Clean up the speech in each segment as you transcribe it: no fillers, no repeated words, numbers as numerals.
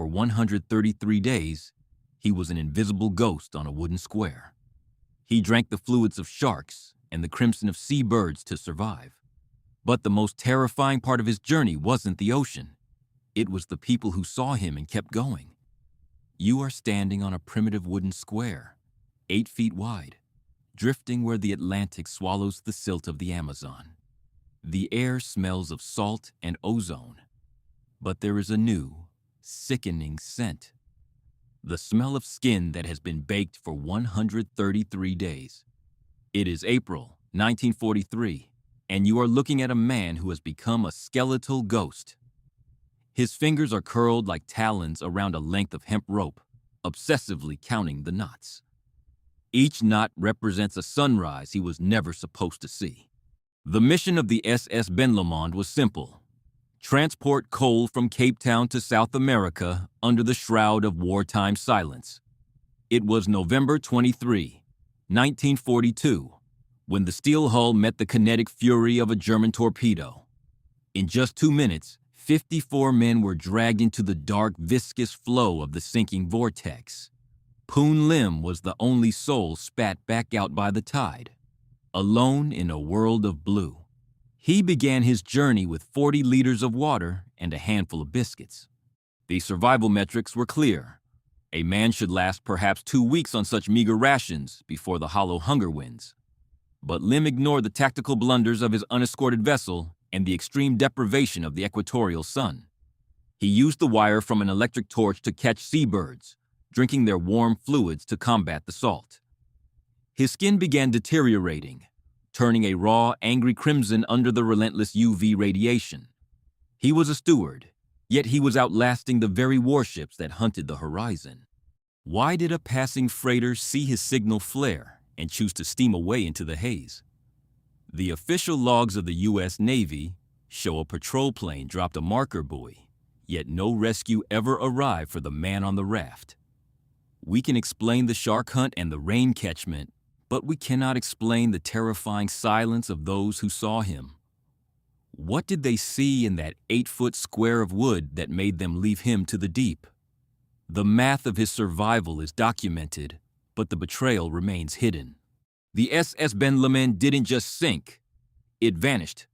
For 133 days, he was an invisible ghost on a wooden square. He drank the fluids of sharks and the crimson of seabirds to survive. But the most terrifying part of his journey wasn't the ocean. It was the people who saw him and kept going. You are standing on a primitive wooden square, 8 feet wide, drifting where the Atlantic swallows the silt of the Amazon. The air smells of salt and ozone, but there is a new, sickening scent. The smell of skin that has been baked for 133 days. It is April 1943, and you are looking at a man who has become a skeletal ghost. His fingers are curled like talons around a length of hemp rope, obsessively counting the knots. Each knot represents a sunrise he was never supposed to see. The mission of the SS Benlomond was simple: transport coal from Cape Town to South America under the shroud of wartime silence. It was November 23, 1942, when the steel hull met the kinetic fury of a German torpedo. In just 2 minutes, 54 men were dragged into the dark, viscous flow of the sinking vortex. Poon Lim was the only soul spat back out by the tide, alone in a world of blue. He began his journey with 40 liters of water and a handful of biscuits. The survival metrics were clear. A man should last perhaps 2 weeks on such meager rations before the hollow hunger wins. But Lim ignored the tactical blunders of his unescorted vessel and the extreme deprivation of the equatorial sun. He used the wire from an electric torch to catch seabirds, drinking their warm fluids to combat the salt. His skin began deteriorating, turning a raw, angry crimson under the relentless UV radiation. He was a steward, yet he was outlasting the very warships that hunted the horizon. Why did a passing freighter see his signal flare and choose to steam away into the haze? The official logs of the U.S. Navy show a patrol plane dropped a marker buoy, yet no rescue ever arrived for the man on the raft. We can explain the shark hunt and the rain catchment, but we cannot explain the terrifying silence of those who saw him. What did they see in that 8-foot square of wood that made them leave him to the deep? The math of his survival is documented, but the betrayal remains hidden. The SS Benlomond didn't just sink, it vanished.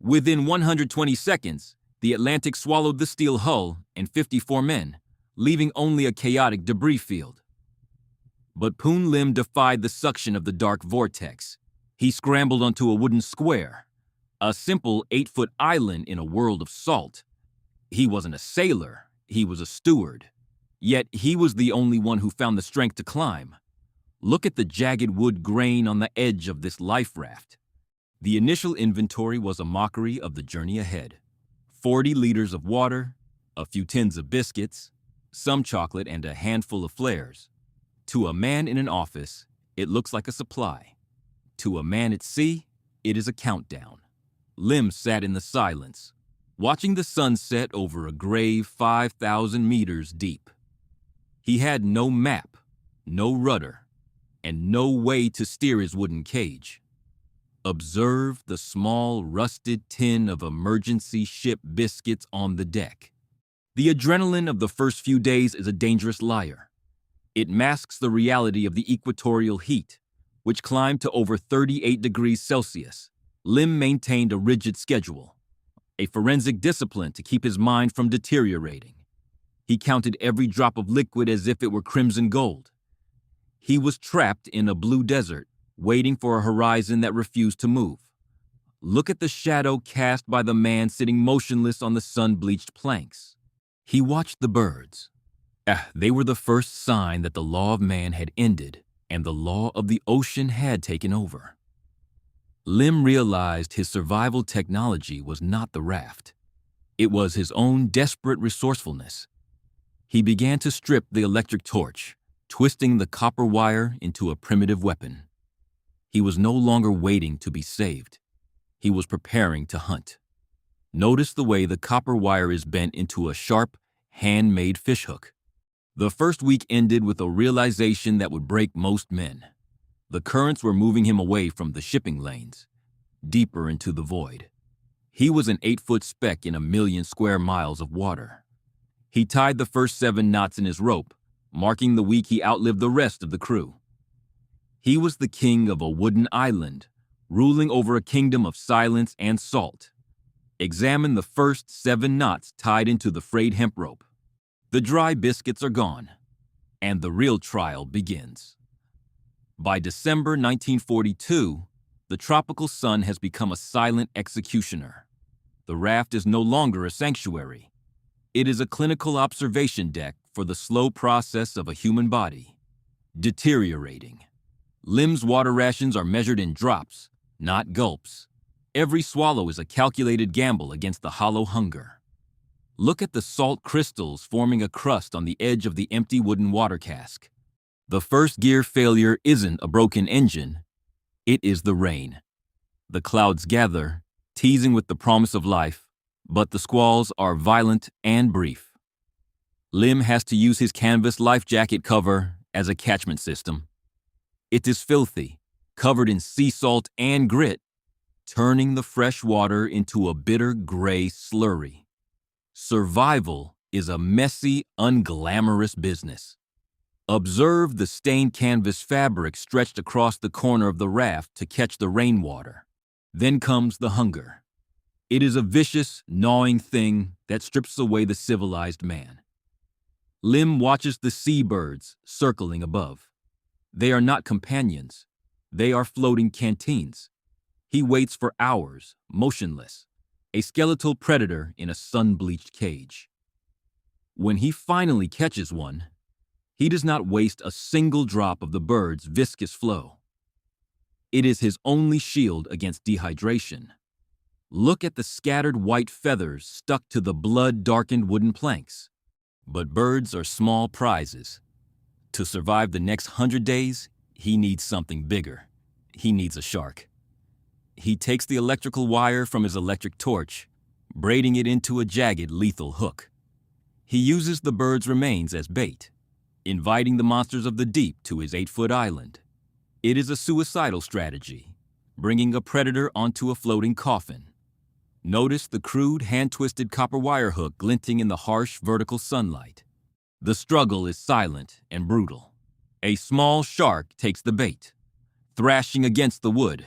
Within 120 seconds, the Atlantic swallowed the steel hull and 54 men, leaving only a chaotic debris field. But Poon Lim defied the suction of the dark vortex. He scrambled onto a wooden square, a simple 8-foot island in a world of salt. He wasn't a sailor, he was a steward. Yet he was the only one who found the strength to climb. Look at the jagged wood grain on the edge of this life raft. The initial inventory was a mockery of the journey ahead. 40 liters of water, a few tins of biscuits, some chocolate, and a handful of flares. To a man in an office, it looks like a supply. To a man at sea, it is a countdown. Lim sat in the silence, watching the sun set over a grave 5,000 meters deep. He had no map, no rudder, and no way to steer his wooden cage. Observe the small, rusted tin of emergency ship biscuits on the deck. The adrenaline of the first few days is a dangerous liar. It masks the reality of the equatorial heat, which climbed to over 38 degrees Celsius. Lim maintained a rigid schedule, a forensic discipline to keep his mind from deteriorating. He counted every drop of liquid as if it were crimson gold. He was trapped in a blue desert, waiting for a horizon that refused to move. Look at the shadow cast by the man sitting motionless on the sun-bleached planks. He watched the birds. They were the first sign that the law of man had ended and the law of the ocean had taken over. Lim realized his survival technology was not the raft. It was his own desperate resourcefulness. He began to strip the electric torch, twisting the copper wire into a primitive weapon. He was no longer waiting to be saved. He was preparing to hunt. Notice the way the copper wire is bent into a sharp, handmade fishhook. The first week ended with a realization that would break most men. The currents were moving him away from the shipping lanes, deeper into the void. He was an 8-foot speck in a million square miles of water. He tied the first 7 knots in his rope, marking the week he outlived the rest of the crew. He was the king of a wooden island, ruling over a kingdom of silence and salt. Examine the first 7 knots tied into the frayed hemp rope. The dry biscuits are gone, and the real trial begins. By December 1942, the tropical sun has become a silent executioner. The raft is no longer a sanctuary. It is a clinical observation deck for the slow process of a human body, deteriorating. Lim's water rations are measured in drops, not gulps. Every swallow is a calculated gamble against the hollow hunger. Look at the salt crystals forming a crust on the edge of the empty wooden water cask. The first gear failure isn't a broken engine, it is the rain. The clouds gather, teasing with the promise of life, but the squalls are violent and brief. Lim has to use his canvas life jacket cover as a catchment system. It is filthy, covered in sea salt and grit, turning the fresh water into a bitter gray slurry. Survival is a messy, unglamorous business. Observe the stained canvas fabric stretched across the corner of the raft to catch the rainwater. Then comes the hunger. It is a vicious, gnawing thing that strips away the civilized man. Lim watches the seabirds circling above. They are not companions. They are floating canteens. He waits for hours, motionless, a skeletal predator in a sun-bleached cage. When he finally catches one, he does not waste a single drop of the bird's viscous flow. It is his only shield against dehydration. Look at the scattered white feathers stuck to the blood-darkened wooden planks. But birds are small prizes. To survive the next 100 days, he needs something bigger. He needs a shark. He takes the electrical wire from his electric torch, braiding it into a jagged, lethal hook. He uses the bird's remains as bait, inviting the monsters of the deep to his 8-foot island. It is a suicidal strategy, bringing a predator onto a floating coffin. Notice the crude, hand-twisted copper wire hook glinting in the harsh, vertical sunlight. The struggle is silent and brutal. A small shark takes the bait, thrashing against the wood,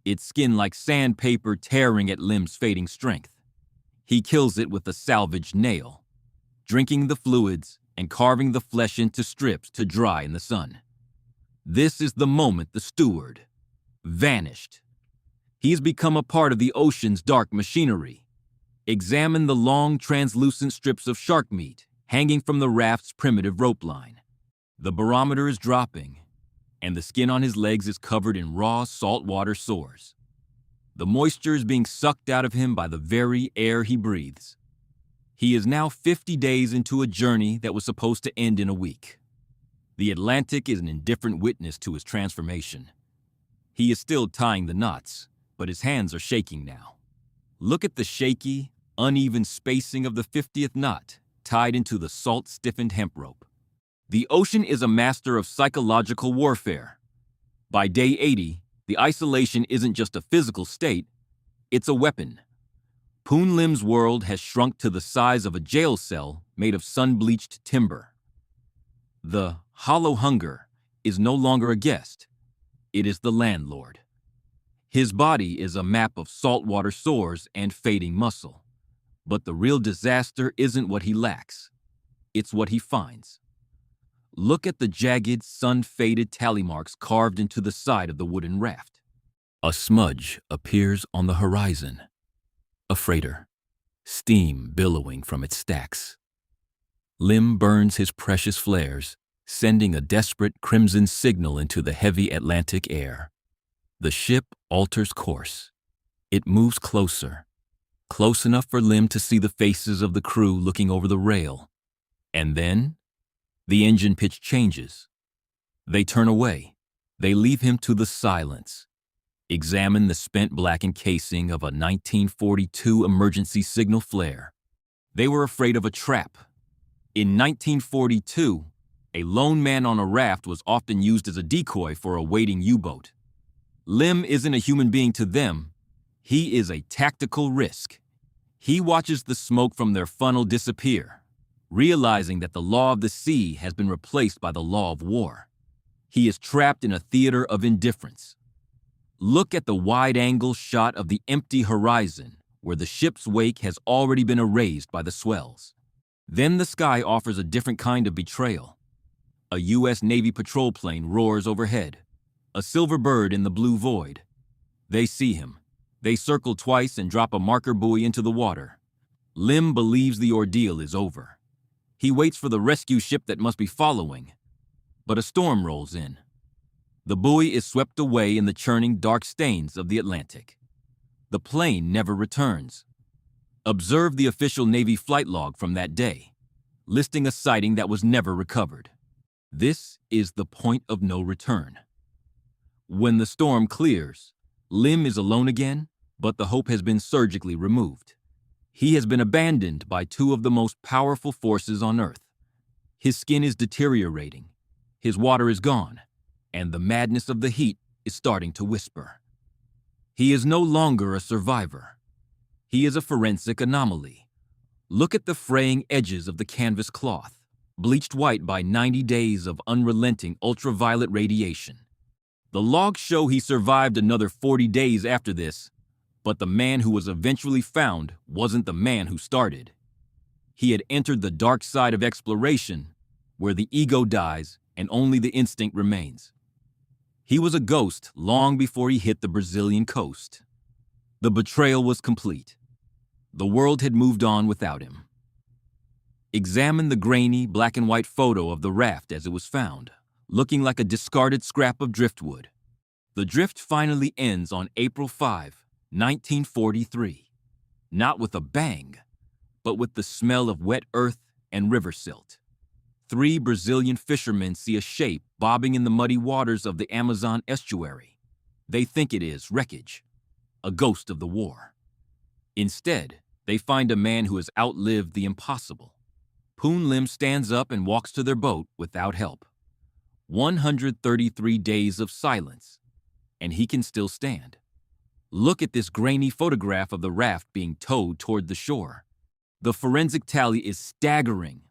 its skin like sandpaper tearing at Lim's fading strength. He kills it with a salvaged nail, drinking the fluids and carving the flesh into strips to dry in the sun. This is the moment the steward vanished. He's become a part of the ocean's dark machinery. Examine the long, translucent strips of shark meat hanging from the raft's primitive rope line. The barometer is dropping, and the skin on his legs is covered in raw, saltwater sores. The moisture is being sucked out of him by the very air he breathes. He is now 50 days into a journey that was supposed to end in a week. The Atlantic is an indifferent witness to his transformation. He is still tying the knots, but his hands are shaking now. Look at the shaky, uneven spacing of the 50th knot tied into the salt-stiffened hemp rope. The ocean is a master of psychological warfare. By day 80, the isolation isn't just a physical state, it's a weapon. Poon Lim's world has shrunk to the size of a jail cell made of sun-bleached timber. The hollow hunger is no longer a guest, it is the landlord. His body is a map of saltwater sores and fading muscle. But the real disaster isn't what he lacks, it's what he finds. Look at the jagged, sun-faded tally marks carved into the side of the wooden raft. A smudge appears on the horizon. A freighter, steam billowing from its stacks. Lim burns his precious flares, sending a desperate crimson signal into the heavy Atlantic air. The ship alters course. It moves closer, close enough for Lim to see the faces of the crew looking over the rail. And then, the engine pitch changes. They turn away. They leave him to the silence. Examine the spent blackened casing of a 1942 emergency signal flare. They were afraid of a trap. In 1942, a lone man on a raft was often used as a decoy for a waiting U-boat. Lim isn't a human being to them. He is a tactical risk. He watches the smoke from their funnel disappear, realizing that the law of the sea has been replaced by the law of war. He is trapped in a theater of indifference. Look at the wide-angle shot of the empty horizon, where the ship's wake has already been erased by the swells. Then the sky offers a different kind of betrayal. A U.S. Navy patrol plane roars overhead, a silver bird in the blue void. They see him. They circle twice and drop a marker buoy into the water. Lim believes the ordeal is over. He waits for the rescue ship that must be following, but a storm rolls in. The buoy is swept away in the churning dark stains of the Atlantic. The plane never returns. Observe the official Navy flight log from that day, listing a sighting that was never recovered. This is the point of no return. When the storm clears, Lim is alone again, but the hope has been surgically removed. He has been abandoned by two of the most powerful forces on Earth. His skin is deteriorating, his water is gone, and the madness of the heat is starting to whisper. He is no longer a survivor. He is a forensic anomaly. Look at the fraying edges of the canvas cloth, bleached white by 90 days of unrelenting ultraviolet radiation. The logs show he survived another 40 days after this, but the man who was eventually found wasn't the man who started. He had entered the dark side of exploration, where the ego dies and only the instinct remains. He was a ghost long before he hit the Brazilian coast. The betrayal was complete. The world had moved on without him. Examine the grainy black and white photo of the raft as it was found, looking like a discarded scrap of driftwood. The drift finally ends on April 5, 1943. Not with a bang, but with the smell of wet earth and river silt. 3 Brazilian fishermen see a shape bobbing in the muddy waters of the Amazon estuary. They think it is wreckage, a ghost of the war. Instead, they find a man who has outlived the impossible. Poon Lim stands up and walks to their boat without help. 133 days of silence, and he can still stand. Look at this grainy photograph of the raft being towed toward the shore. The forensic tally is staggering.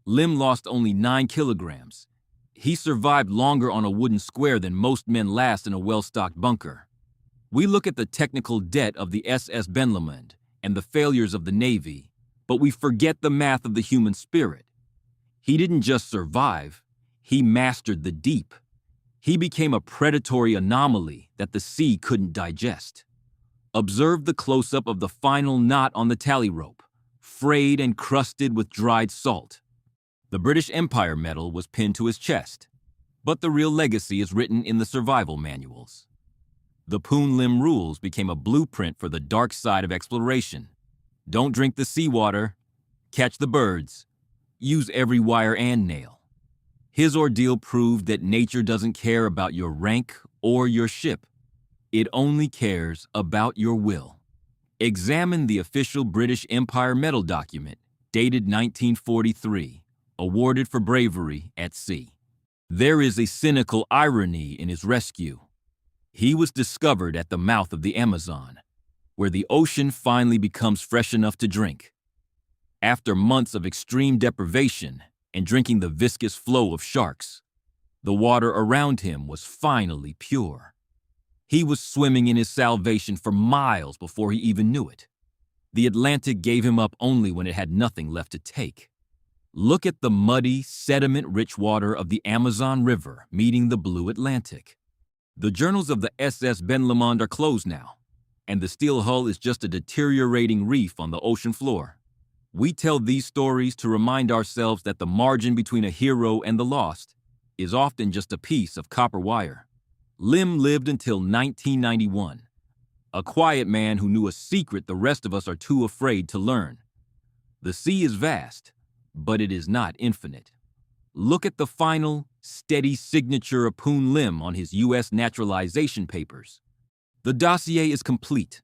Lim lost only 9 kilograms. He survived longer on a wooden square than most men last in a well-stocked bunker. We look at the technical debt of the SS Benlomond and the failures of the Navy, but we forget the math of the human spirit. He didn't just survive, he mastered the deep. He became a predatory anomaly that the sea couldn't digest. Observe the close-up of the final knot on the tally rope, frayed and crusted with dried salt. The British Empire medal was pinned to his chest, but the real legacy is written in the survival manuals. The Poon Lim rules became a blueprint for the dark side of exploration. Don't drink the seawater, catch the birds, use every wire and nail. His ordeal proved that nature doesn't care about your rank or your ship. It only cares about your will. Examine the official British Empire medal document, dated 1943. Awarded for bravery at sea. There is a cynical irony in his rescue. He was discovered at the mouth of the Amazon, where the ocean finally becomes fresh enough to drink. After months of extreme deprivation and drinking the viscous flow of sharks, the water around him was finally pure. He was swimming in his salvation for miles before he even knew it. The Atlantic gave him up only when it had nothing left to take. Look at the muddy, sediment-rich water of the Amazon River meeting the blue Atlantic. The journals of the SS Benlomond are closed now, and the steel hull is just a deteriorating reef on the ocean floor. We tell these stories to remind ourselves that the margin between a hero and the lost is often just a piece of copper wire. Lim lived until 1991, a quiet man who knew a secret the rest of us are too afraid to learn. The sea is vast, but it is not infinite. Look at the final, steady signature of Poon Lim on his U.S. naturalization papers. The dossier is complete.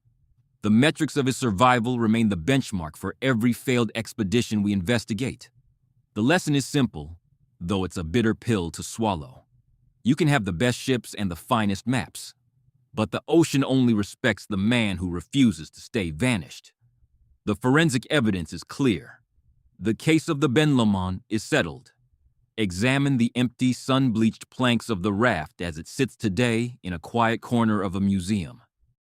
The metrics of his survival remain the benchmark for every failed expedition we investigate. The lesson is simple, though it's a bitter pill to swallow. You can have the best ships and the finest maps, but the ocean only respects the man who refuses to stay vanished. The forensic evidence is clear. The case of the Benlomond is settled. Examine the empty, sun-bleached planks of the raft as it sits today in a quiet corner of a museum.